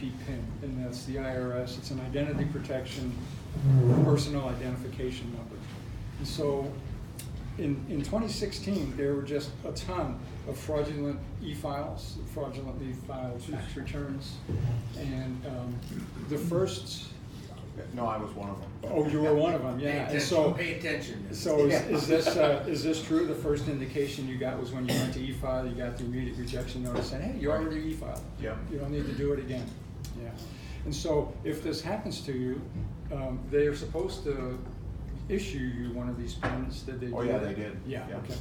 IP PIN, and that's the IRS. It's an identity protection, personal identification number. And so in 2016, there were just a ton of fraudulently filed tax returns. And the first... No, I was one of them. Oh, you were one of them, yeah. Pay And so, pay attention. so is this true? The first indication you got was when you went to e-file, you got the immediate rejection notice saying, hey, you already e-filed. Yep. You don't need to do it again. Yeah. And so if this happens to you, they are supposed to issue you one of these pins. Did they do Oh, yeah, that? they did. Yeah, Yeah. okay.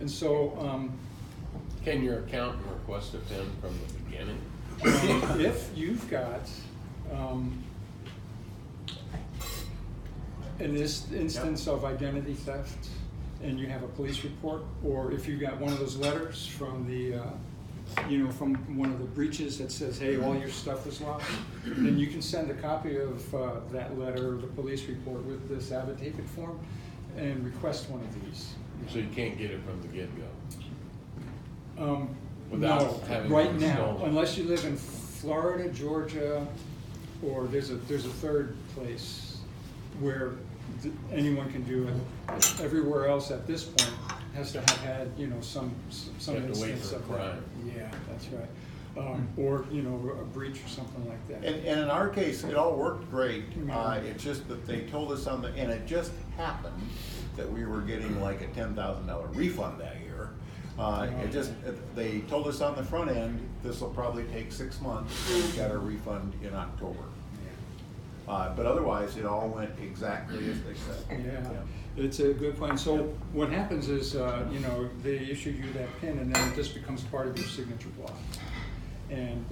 And so Can your accountant request a PIN from the beginning? if you've got in this instance of identity theft and you have a police report, or if you got one of those letters from the from one of the breaches that says, hey, all your stuff is lost, then you can send a copy of that letter or the police report with this affidavit form and request one of these. So you can't get it from the get-go? Without no, having right it now, stolen. unless you live in Florida, Georgia, or there's a third place where anyone can do it. Everywhere else at this point has to have had some You have to wait instance for a of that. crime. Yeah, that's right. Or a breach or something like that. And in our case, it all worked great. It's just that they told us on and it just happened that we were getting like a $10,000 refund that year. They told us on the front end, this will probably take 6 months. We got our refund in October. But otherwise, it all went exactly as they said. Yeah, it's a good point. So what happens is, they issue you that PIN, and then it just becomes part of your signature block. And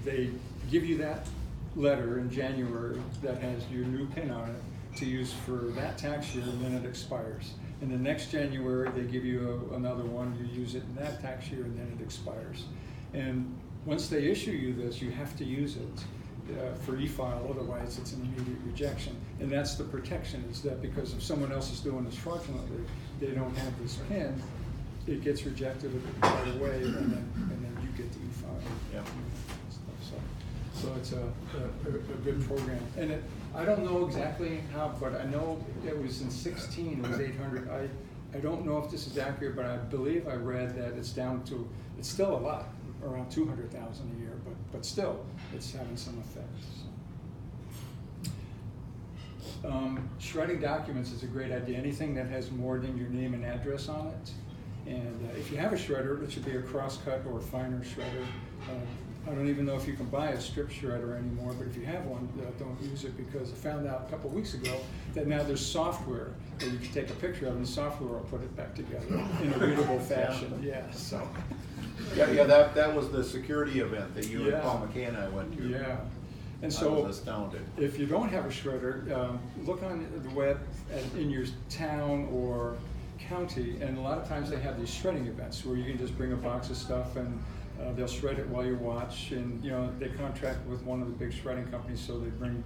they give you that letter in January that has your new PIN on it to use for that tax year, and then it expires. And the next January, they give you another one. You use it in that tax year, and then it expires. And once they issue you this, you have to use it for e-file, otherwise it's an immediate rejection. And that's the protection, is that because if someone else is doing this fraudulently, they don't have this PIN, it gets rejected right away, and then you get the e-file. Yep. So it's a good program. And I don't know exactly how, but I know it was in 16, it was 800. I don't know if this is accurate, but I believe I read that it's down to, it's still a lot, around 200,000 a year, but still, it's having some effect. So. Shredding documents is a great idea. Anything that has more than your name and address on it. And if you have a shredder, it should be a crosscut or a finer shredder. I don't even know if you can buy a strip shredder anymore, but if you have one, don't use it, because I found out a couple weeks ago that now there's software that you can take a picture of, and the software will put it back together in a readable fashion. Yeah, so. Yeah, that was the security event that you and Paul McKay and I went to. Yeah. And I so, was astounded. if you don't have a shredder, look on the web in your town or county, and a lot of times they have these shredding events where you can just bring a box of stuff and they'll shred it while you watch. And they contract with one of the big shredding companies, so they bring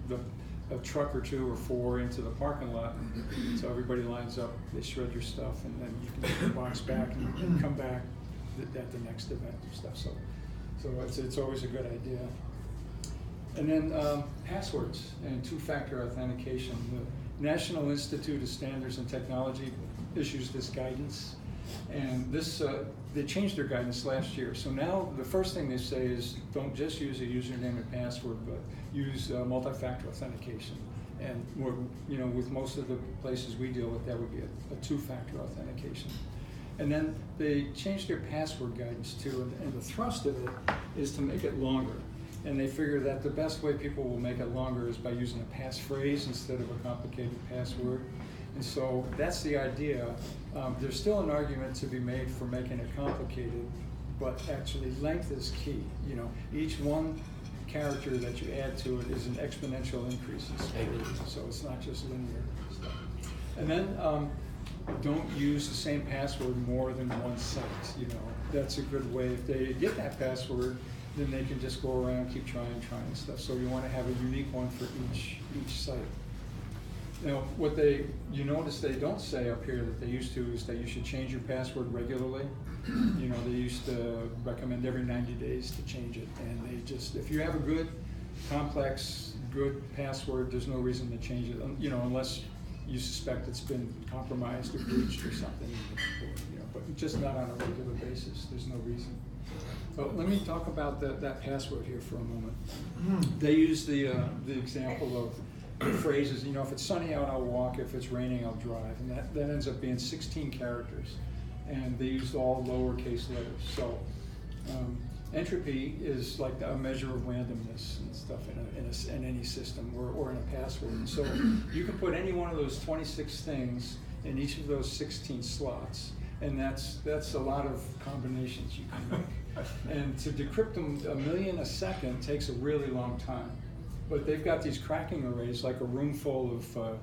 a truck or 2 or 4 into the parking lot, and so everybody lines up, they shred your stuff, and then you can get the box back and come back at the next event and stuff. So it's always a good idea. And then passwords and 2-factor authentication. The National Institute of Standards and Technology issues this guidance, and they changed their guidance last year. So now the first thing they say is don't just use a username and password, but use multi-factor authentication. And with most of the places we deal with, that would be a 2-factor authentication. And then they changed their password guidance too, and the thrust of it is to make it longer. And they figure that the best way people will make it longer is by using a passphrase instead of a complicated password. And so that's the idea. There's still an argument to be made for making it complicated, but actually length is key. Each one character that you add to it is an exponential increase in speed, so it's not just linear stuff. And then don't use the same password more than one site. That's a good way. If they get that password, then they can just go around, keep trying stuff. So you want to have a unique one for each site. Now, what you notice they don't say up here that they used to is that you should change your password regularly. you know, they used to recommend every 90 days to change it, and they just, if you have a good, complex, good password, there's no reason to change it, you know, unless you suspect it's been compromised or breached or something, you know, but just not on a regular basis, there's no reason. But let me talk about that password here for a moment. They use the example of the phrases, you know, if it's sunny out, I'll walk, if it's raining, I'll drive, and that ends up being 16 characters, and they used all lowercase letters. So entropy is like a measure of randomness and stuff in any system or in a password. And so you can put any one of those 26 things in each of those 16 slots, and that's a lot of combinations you can make. And to decrypt them 1 million a second takes a really long time. But they've got these cracking arrays, like a room full of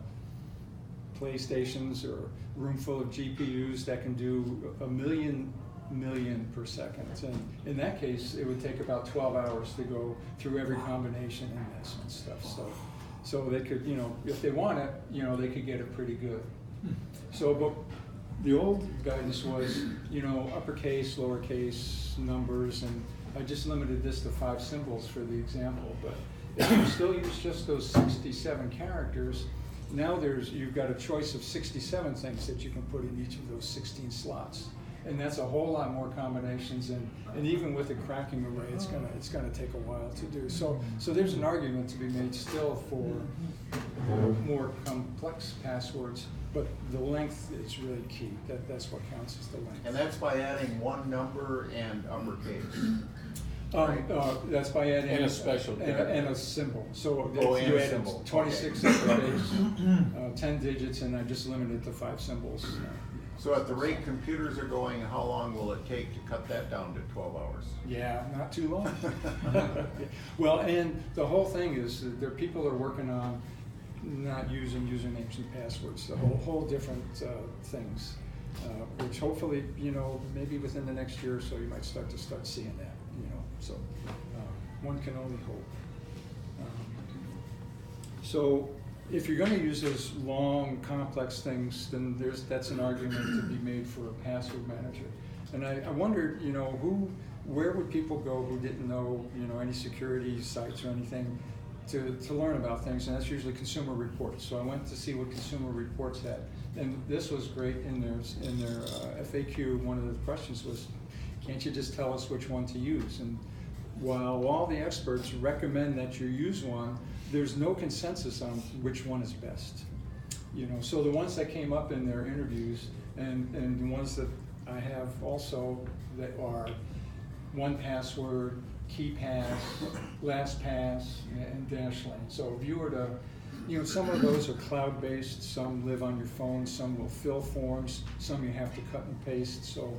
PlayStations or a room full of GPUs that can do 1 million per second. And in that case, it would take about 12 hours to go through every combination in this and stuff. So they could, you know, if they want it, you know, they could get it pretty good. So, but the old guidance was, you know, uppercase, lowercase, numbers, and I just limited this to 5 symbols for the example. But if you still use just those 67 characters, now you've got a choice of 67 things that you can put in each of those 16 slots. And that's a whole lot more combinations, and even with the cracking array, it's gonna take a while to do. So there's an argument to be made still for more complex passwords, but the length is really key. That's what counts as the length. And that's by adding one number and uppercase. Right. That's by adding And a special character. and a symbol. So Oh, if and you a added symbol. 26 Okay. uppercase, 10 digits, and I just limited it to 5 symbols. So at the rate computers are going, how long will it take to cut that down to 12 hours? Yeah, not too long. Well, and the whole thing is that people are working on not using usernames and passwords, the whole different things, which hopefully, you know, maybe within the next year or so, you might start seeing that, you know. So one can only hope. So if you're going to use those long, complex things, then that's an argument to be made for a password manager. And I wondered, you know, where would people go who didn't know, you know, any security sites or anything to learn about things, and that's usually Consumer Reports. So I went to see what Consumer Reports had, and this was great in their FAQ. One of the questions was, can't you just tell us which one to use? And while all the experts recommend that you use one, there's no consensus on which one is best. You know, so the ones that came up in their interviews and the ones that I have also that are 1Password, KeyPass, LastPass, and Dashlane. So if you were to, you know, some of those are cloud-based, some live on your phone, some will fill forms, some you have to cut and paste. So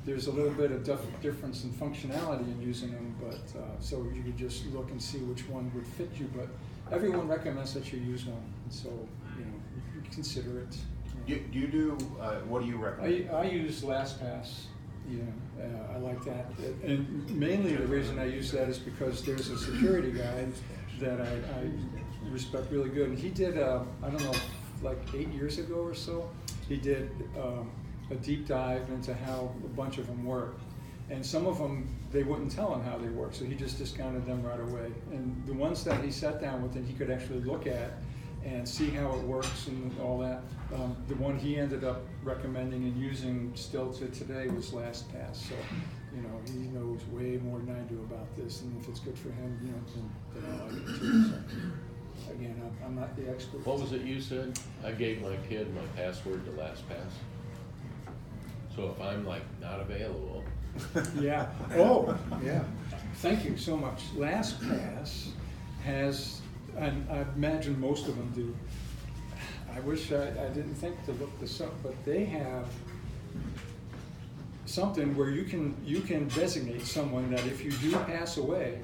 there's a little bit of difference in functionality in using them, but so you could just look and see which one would fit you. But everyone recommends that you use one, so you know, you consider it. Do you do, what do you recommend? I use LastPass. Yeah, I like that. And mainly the reason I use that is because there's a security guy that I respect really good. And he did, I don't know, like 8 years ago or so, he did a deep dive into how a bunch of them work. And some of them, they wouldn't tell him how they work, so he just discounted them right away. And the ones that he sat down with and he could actually look at and see how it works and all that, the one he ended up recommending and using still to today was LastPass. So, you know, he knows way more than I do about this, and if it's good for him, you know, then I like it too. So, again, I'm not the expert. What was it you said? I gave my kid my password to LastPass. So if I'm like not available. Yeah. Oh, yeah. Thank you so much. LastPass has, and I imagine most of them do. I wish I didn't think to look this up, but they have something where you can designate someone that if you do pass away,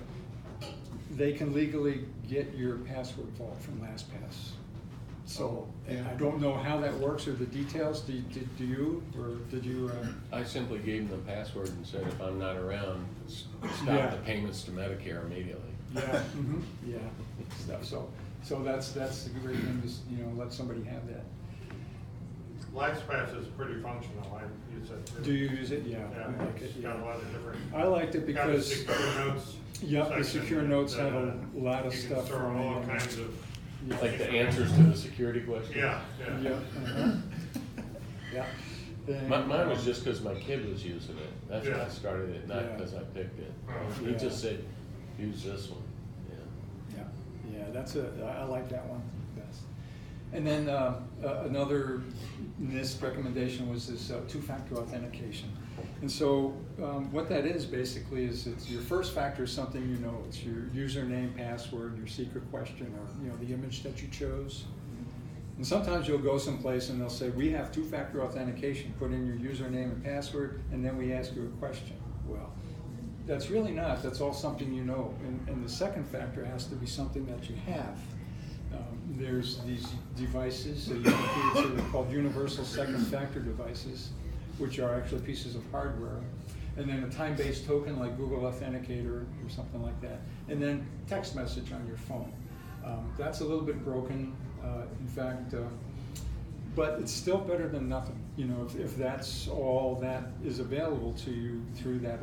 they can legally get your password vault from LastPass. So, and I don't know how that works or the details. Do you, or did you? I simply gave them the password and said, if I'm not around, stop Yeah. the payments to Medicare immediately. Yeah, yeah, stuff. So that's the great thing is, you know, let somebody have that. LastPass is pretty functional, I use it too. Do you use it? Yeah. Yeah, I like it, it's yeah. got a lot of different. I liked it got a because, secure notes. yep, the section secure that, notes have a lot of you can stuff store on all it. kinds of. Yeah. Like the answers to the security question? Yeah, Yeah. yeah. Yeah. And, Mine was just because my kid was using it. That's why I Yeah. started it, not Yeah. because I picked it. Oh, He yeah. just said, use this one. Yeah. Yeah, I like that one best. And then another NIST recommendation was this two-factor authentication. And so what that is basically is it's your first factor is something you know. It's your username, password, your secret question, or the image that you chose. And sometimes you'll go someplace and they'll say, we have two-factor authentication. Put in your username and password, and then we ask you a question. Well, that's really not. That's all something you know. And the second factor has to be something that you have. There's these devices, they're called universal second factor devices, which are actually pieces of hardware. And then a time-based token like Google Authenticator or something like that. And then text message on your phone. That's a little bit broken, in fact, but it's still better than nothing. If that's all that is available to you through that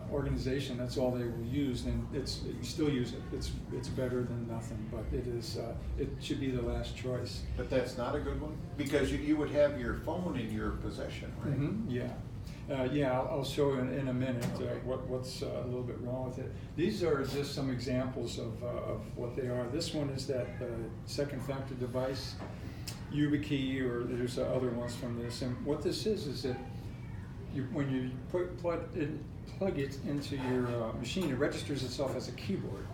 organization, that's all they will use, then you still use it. It's better than nothing, but it should be the last choice. But that's not a good one? Because you would have your phone in your possession, right? Mm-hmm, yeah. I'll show you in a minute what's a little bit wrong with it. These are just some examples of what they are. This one is that second factor device, YubiKey, or there's other ones from this. And what this is that when you plug it into your machine, it registers itself as a keyboard,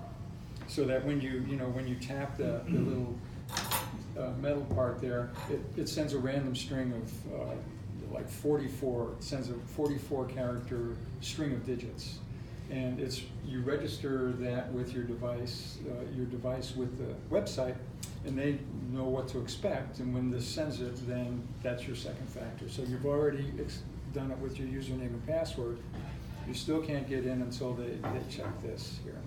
so that when you tap the little metal part there, it sends a random string of like 44. It sends a 44 character string of digits, and you register that with your device with the website, and they know what to expect. And when this sends it, then that's your second factor. So you've already done it with your username and password. You still can't get in until they check this here.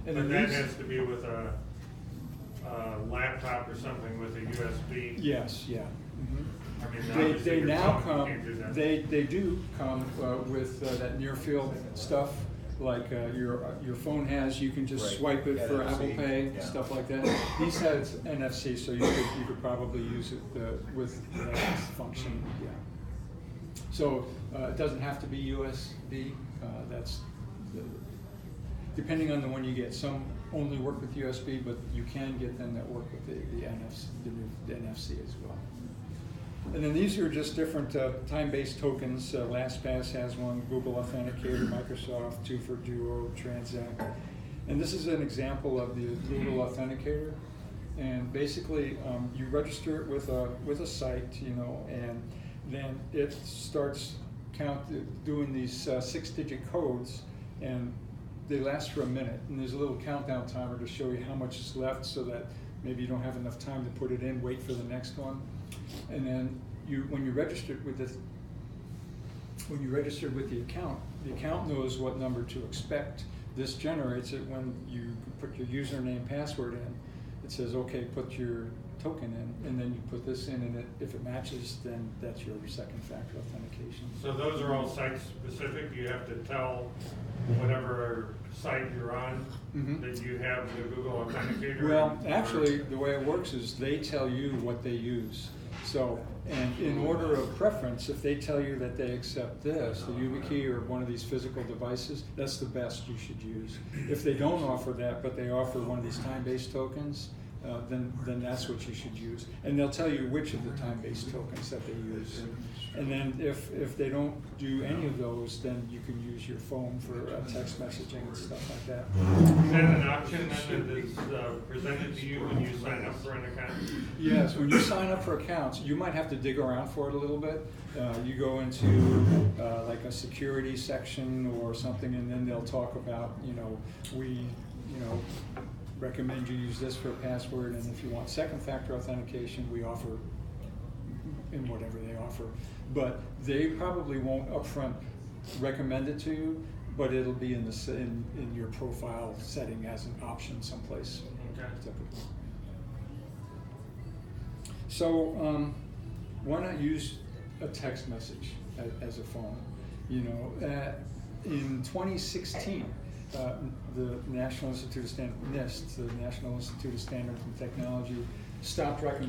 And But then that has to be with a laptop or something with a USB. Yes, yeah. Mhm. I mean, They obviously your now phone come. can't do that. They do come with that near field stuff, like your phone has. You can just Right. swipe it for NFC, Apple Pay, yeah. stuff like that. These has NFC, so you could probably use it with that function. Yeah. So it doesn't have to be USB. Depending on the one you get. Some only work with USB, but you can get them that work with the NFC as well. And then these are just different time-based tokens. LastPass has one, Google Authenticator, Microsoft, 2ForDuo, Transact. And this is an example of the Google Authenticator. And basically, you register it with a site, and then it starts doing these 6-digit codes, and they last for a minute. And there's a little countdown timer to show you how much is left, so that maybe you don't have enough time to put it in, wait for the next one. And then when you registered with the account knows what number to expect. This generates it when you put your username, password in. It says, okay, put your token in, and then you put this in, and if it matches, then that's your second factor authentication. So those are all site specific? You have to tell whatever site you're on Mhm. that you have the Google Authenticator? Well, actually, the way it works is they tell you what they use. So, and in order of preference, if they tell you that they accept this, the YubiKey or one of these physical devices, that's the best you should use. If they don't offer that, but they offer one of these time-based tokens, then that's what you should use. And they'll tell you which of the time-based tokens that they use. And then if they don't do any of those, then you can use your phone for text messaging and stuff like that. Is that an option then that is presented to you when you sign up for an account? Yes, when you sign up for accounts, you might have to dig around for it a little bit. You go into like a security section or something, and then they'll talk about, we recommend you use this for a password, and if you want second factor authentication, we offer in whatever they offer. But they probably won't upfront recommend it to you, but it'll be in your profile setting as an option someplace. Okay. So why not use a text message as a phone? You know, in 2016, the National Institute of NIST, the National Institute of Standards and Technology, stopped recommending